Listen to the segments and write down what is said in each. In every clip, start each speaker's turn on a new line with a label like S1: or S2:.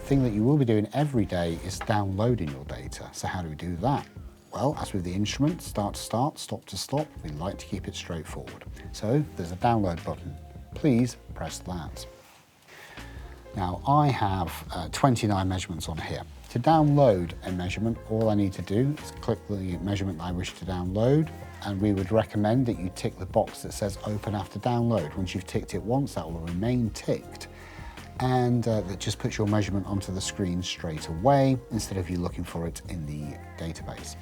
S1: thing that you will be doing every day is downloading your data. So how do we do that? Well, as with the instrument, start to start, stop to stop, we like to keep it straightforward. So there's a download button. Please press that. Now I have 29 measurements on here. To download a measurement, all I need to do is click the measurement that I wish to download, and we would recommend that you tick the box that says open after download. Once you've ticked it once, that will remain ticked, and that just puts your measurement onto the screen straight away instead of you looking for it in the database.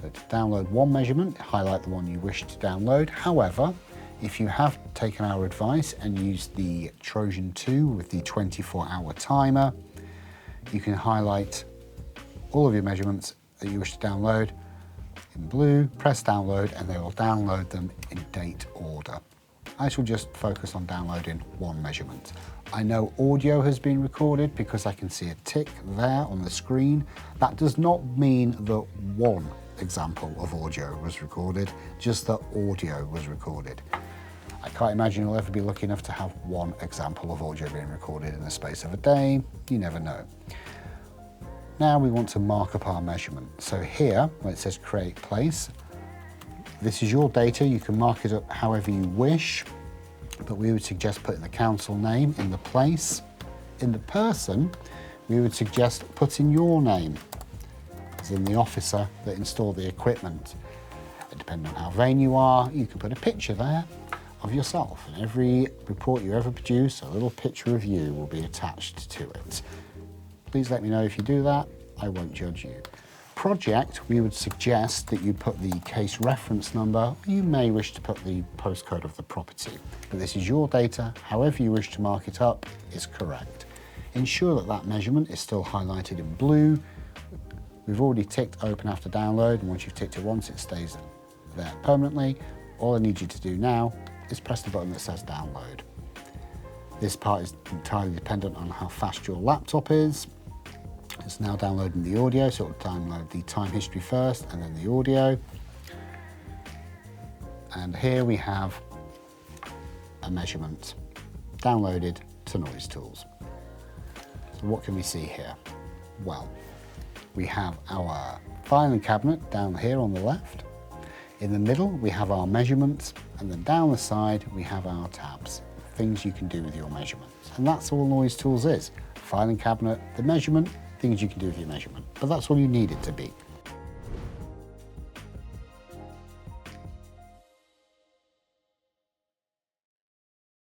S1: So to download one measurement, highlight the one you wish to download. However, if you have taken our advice and used the Trojan 2 with the 24-hour timer, you can highlight all of your measurements that you wish to download in blue, press download, and they will download them in date order. I shall just focus on downloading one measurement. I know audio has been recorded because I can see a tick there on the screen. That does not mean that one example of audio was recorded, just that audio was recorded. I can't imagine you'll ever be lucky enough to have one example of audio being recorded in the space of a day. You never know. Now we want to mark up our measurement. So here, where it says create place, this is your data. You can mark it up however you wish, but we would suggest putting the council name in the place. In the person, we would suggest putting your name, as in the officer that installed the equipment. And depending on how vain you are, you can put a picture there of yourself. And every report you ever produce, a little picture of you will be attached to it. Please let me know if you do that. I won't judge you. Project, we would suggest that you put the case reference number. You may wish to put the postcode of the property, but this is your data. However you wish to mark it up is correct. Ensure that that measurement is still highlighted in blue. We've already ticked open after download, and once you've ticked it once, it stays there permanently. All I need you to do now is press the button that says download. This part is entirely dependent on how fast your laptop is. It's now downloading the audio, so it'll download the time history first and then the audio. And here we have a measurement downloaded to NoiseTools. So what can we see here? Well, we have our filing cabinet down here on the left. In the middle, we have our measurements, and then down the side, we have our tabs, things you can do with your measurements. And that's all NoiseTools is. Filing cabinet, the measurement, things you can do with your measurement. But that's all you need it to be.